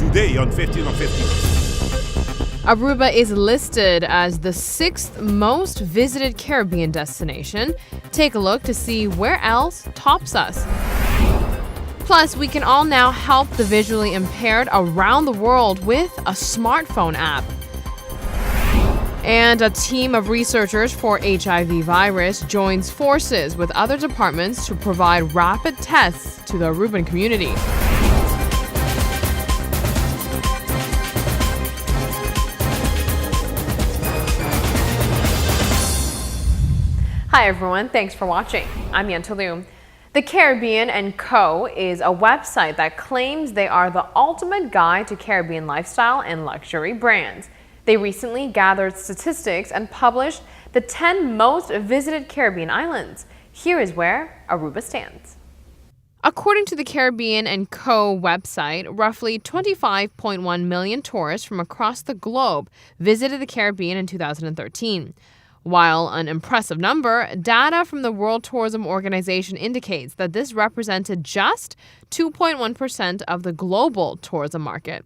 today on 15 on 15. Aruba is listed as the 6th most visited Caribbean destination. Take a look to see where else tops us. Plus, we can all now help the visually impaired around the world with a smartphone app. And a team of researchers for HIV virus joins forces with other departments to provide rapid tests to the Aruban community. Hi everyone, thanks for watching. I'm Yentl Lieuw. The Caribbean & Co. is a website that claims they are the ultimate guide to Caribbean lifestyle and luxury brands. They recently gathered statistics and published the 10 most visited Caribbean islands. Here is where Aruba stands. According to the Caribbean & Co. website, roughly 25.1 million tourists from across the globe visited the Caribbean in 2013. While an impressive number, data from the World Tourism Organization indicates that this represented just 2.1% of the global tourism market.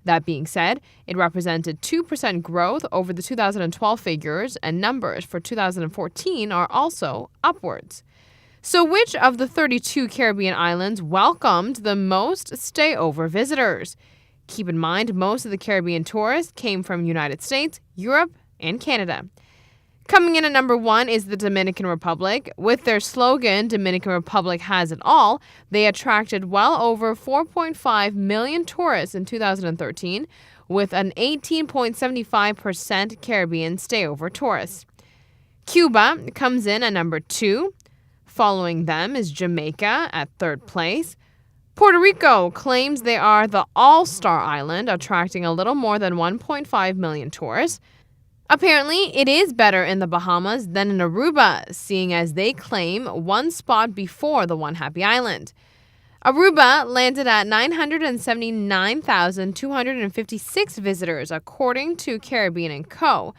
That being said, it represented 2% growth over the 2012 figures, and numbers for 2014 are also upwards. So which of the 32 Caribbean islands welcomed the most stayover visitors? Keep in mind, most of the Caribbean tourists came from the United States, Europe, and Canada. Coming in at number 1 is the Dominican Republic. With their slogan, Dominican Republic has it all, they attracted well over 4.5 million tourists in 2013, with an 18.75% Caribbean stayover tourists. Cuba comes in at number 2. Following them is Jamaica at 3rd place. Puerto Rico claims they are the all-star island, attracting a little more than 1.5 million tourists. Apparently, it is better in the Bahamas than in Aruba, seeing as they claim one spot before the One Happy Island. Aruba landed at 979,256 visitors, according to Caribbean & Co.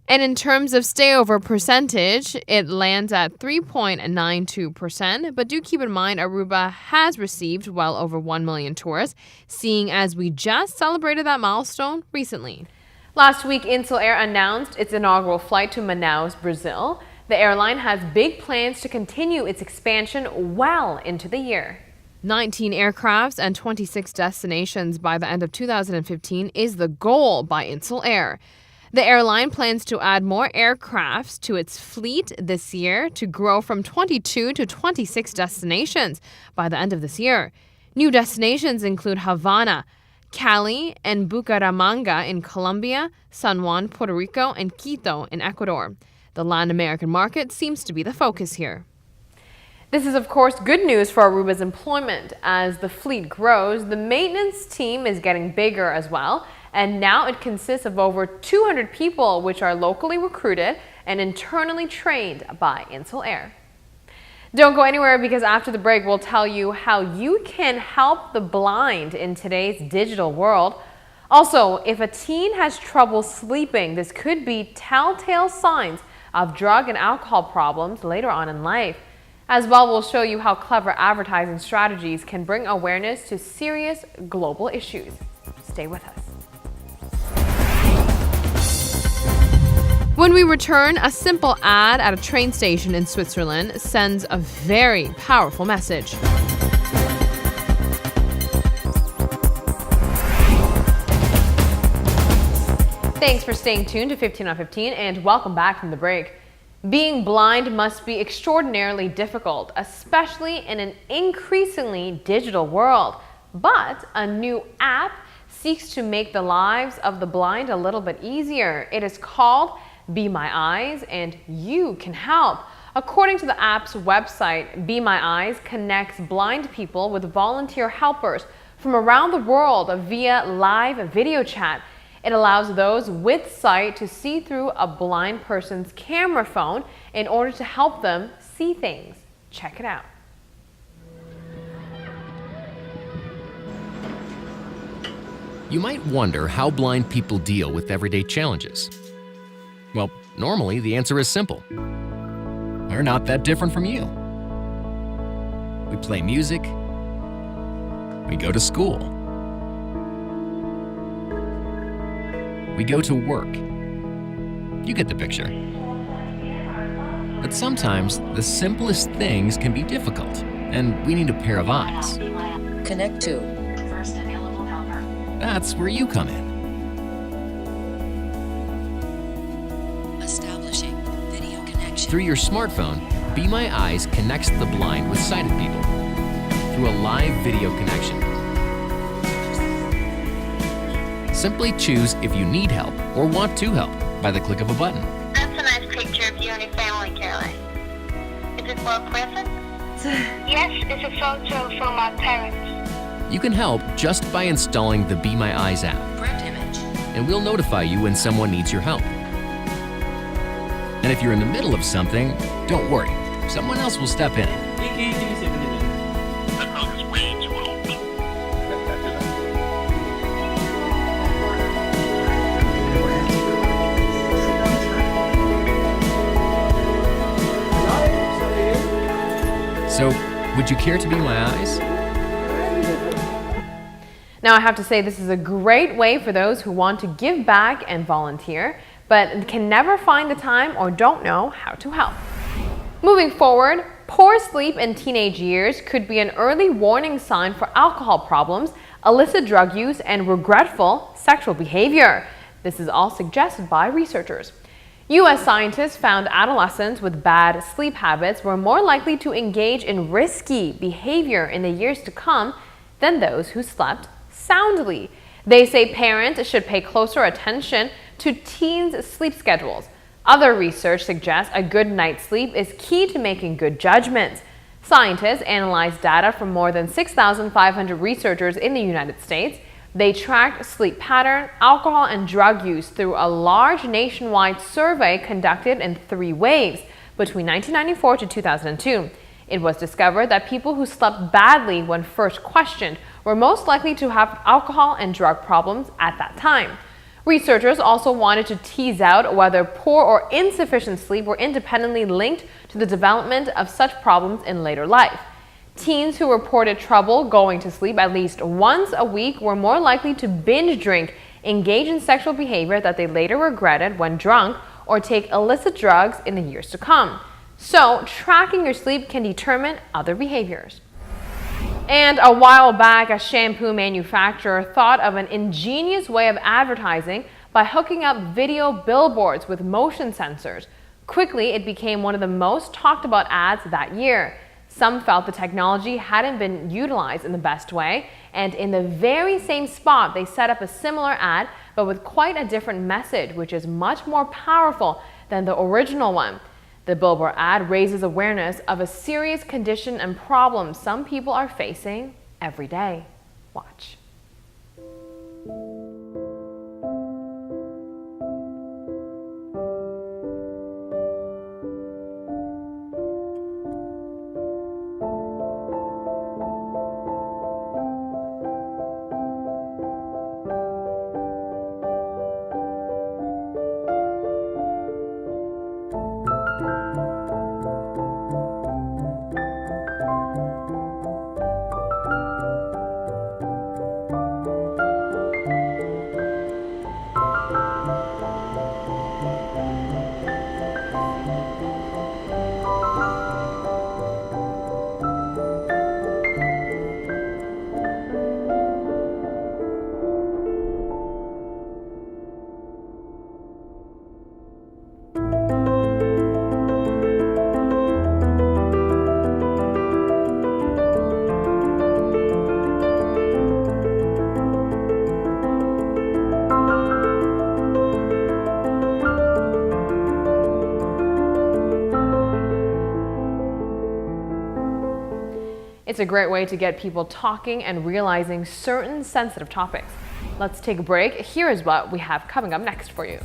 And in terms of stayover percentage, it lands at 3.92%. But do keep in mind, Aruba has received well over 1 million tourists, seeing as we just celebrated that milestone recently. Last week, Yentl Lieuw announced its inaugural flight to Manaus, Brazil. The airline has big plans to continue its expansion well into the year. 19 aircrafts and 26 destinations by the end of 2015 is the goal by Yentl Lieuw. The airline plans to add more aircrafts to its fleet this year to grow from 22 to 26 destinations by the end of this year. New destinations include Havana, Cali, and Bucaramanga in Colombia, San Juan, Puerto Rico, and Quito in Ecuador. The Latin American market seems to be the focus here. This is, of course, good news for Aruba's employment. As the fleet grows, the maintenance team is getting bigger as well, and now it consists of over 200 people, which are locally recruited and internally trained by Yentl Lieuw. Don't go anywhere, because after the break, we'll tell you how you can help the blind in today's digital world. Also, if a teen has trouble sleeping, this could be telltale signs of drug and alcohol problems later on in life. As well, we'll show you how clever advertising strategies can bring awareness to serious global issues. Stay with us. When we return, a simple ad at a train station in Switzerland sends a very powerful message. Thanks for staying tuned to 15 on 15 and welcome back from the break. Being blind must be extraordinarily difficult, especially in an increasingly digital world. But a new app seeks to make the lives of the blind a little bit easier. It is called Be My Eyes, and you can help. According to the app's website, Be My Eyes connects blind people with volunteer helpers from around the world via live video chat. It allows those with sight to see through a blind person's camera phone in order to help them see things. Check it out. You might wonder how blind people deal with everyday challenges. Well, normally the answer is simple. We're not that different from you. We play music. We go to school. We go to work. You get the picture. But sometimes the simplest things can be difficult, and we need a pair of eyes. Connect to First available helper. That's where you come in. establishing video connection. Through your smartphone, Be My Eyes connects the blind with sighted people through a live video connection. Simply choose if you need help or want to help by the click of a button. That's a nice picture of you and your family, Caroline. Is it for a present? Yes, it's a photo from my parents. You can help just by installing the Be My Eyes app, Print image. and we'll notify you when someone needs your help. And if you're in the middle of something, don't worry. Someone else will step in. That milk is way too old. So, would you care to be my eyes? Now I have to say this is a great way for those who want to give back and volunteer, but can never find the time or don't know how to help. Moving forward, poor sleep in teenage years could be an early warning sign for alcohol problems, illicit drug use, and regretful sexual behavior. This is all suggested by researchers. U.S. scientists found adolescents with bad sleep habits were more likely to engage in risky behavior in the years to come than those who slept soundly. They say parents should pay closer attention to teens' sleep schedules. Other research suggests a good night's sleep is key to making good judgments. Scientists analyzed data from more than 6,500 researchers in the United States. They tracked sleep pattern, alcohol, and drug use through a large nationwide survey conducted in 3 waves between 1994 to 2002. It was discovered that people who slept badly when first questioned were most likely to have alcohol and drug problems at that time. Researchers also wanted to tease out whether poor or insufficient sleep were independently linked to the development of such problems in later life. Teens who reported trouble going to sleep at least once a week were more likely to binge drink, engage in sexual behavior that they later regretted when drunk, or take illicit drugs in the years to come. So, tracking your sleep can determine other behaviors. And a while back, a shampoo manufacturer thought of an ingenious way of advertising by hooking up video billboards with motion sensors. Quickly, it became one of the most talked about ads that year. Some felt the technology hadn't been utilized in the best way, and in the very same spot, they set up a similar ad, but with quite a different message, which is much more powerful than the original one. The billboard ad raises awareness of a serious condition and problem some people are facing every day. Watch. It's a great way to get people talking and realizing certain sensitive topics. Let's take a break. Here is what we have coming up next for you.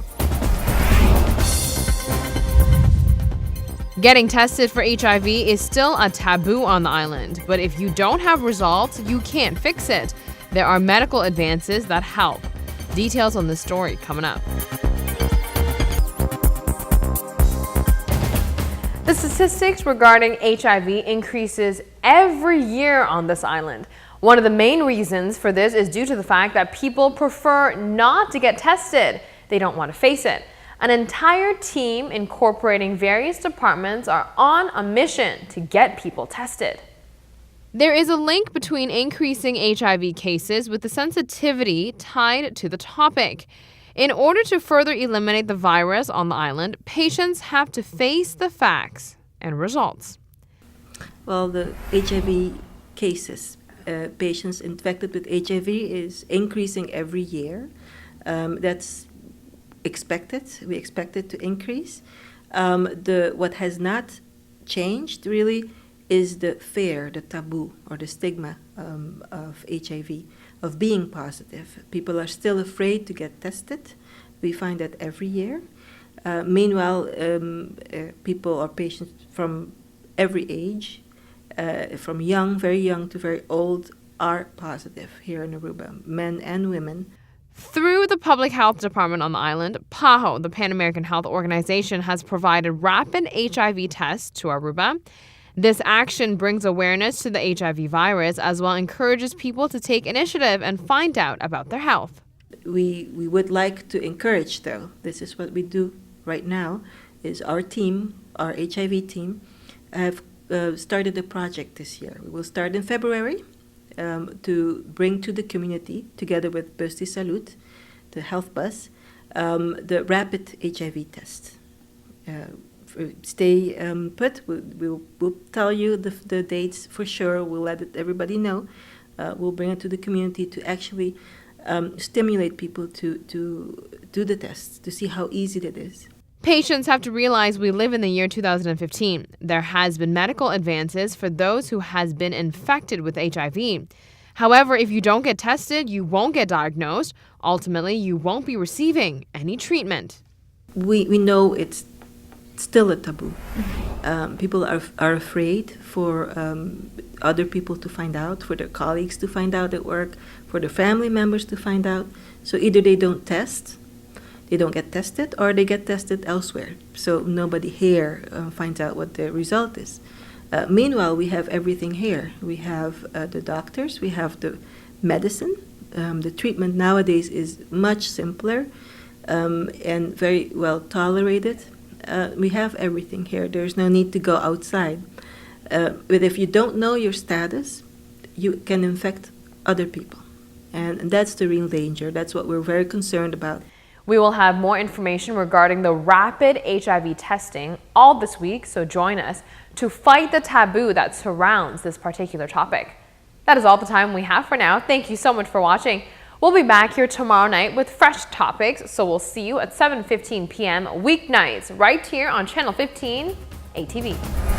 Getting tested for HIV is still a taboo on the island, but if you don't have results, you can't fix it. There are medical advances that help. Details on this story coming up. The statistics regarding HIV increases every year on this island. One of the main reasons for this is due to the fact that people prefer not to get tested. they don't want to face it. An entire team incorporating various departments are on a mission to get people tested. There is a link between increasing HIV cases with the sensitivity tied to the topic. In order to further eliminate the virus on the island, patients have to face the facts and results. Well, the HIV cases, patients infected with HIV is increasing every year. That's expected. We expect it to increase. What has not changed really is the fear, the taboo, or the stigma of HIV, of being positive. People are still afraid to get tested. We find that every year. Meanwhile, people or patients from every age, from young, very young to very old, are positive here in Aruba, men and women. Through the Public Health Department on the island, PAHO, the Pan American Health Organization, has provided rapid HIV tests to Aruba. This action brings awareness to the HIV virus as well encourages people to take initiative and find out about their health. We would like to encourage, though, this is what we do right now, is our team, our HIV team, have started a project this year. We will start in February to bring to the community, together with Bus de Salud, the health bus, the rapid HIV test. Stay put. We'll tell you the dates for sure. We'll let everybody know. We'll bring it to the community to actually stimulate people to do the tests, to see how easy it is. Patients have to realize we live in the year 2015. There has been medical advances for those who has been infected with HIV. However, if you don't get tested, you won't get diagnosed. Ultimately, you won't be receiving any treatment. We know it's still a taboo. People are afraid for other people to find out, for their colleagues to find out at work, for their family members to find out. So either they don't test, they don't get tested, or they get tested elsewhere. So nobody here finds out what the result is. Meanwhile, we have everything here. We have the doctors, we have the medicine. The treatment nowadays is much simpler and very well tolerated. We have everything here. There's no need to go outside. But if you don't know your status, you can infect other people. And that's the real danger. That's what we're very concerned about. We will have more information regarding the rapid HIV testing all this week, so join us to fight the taboo that surrounds this particular topic. That is all the time we have for now. Thank you so much for watching. We'll be back here tomorrow night with fresh topics, so we'll see you at 7:15 p.m. weeknights right here on Channel 15 ATV.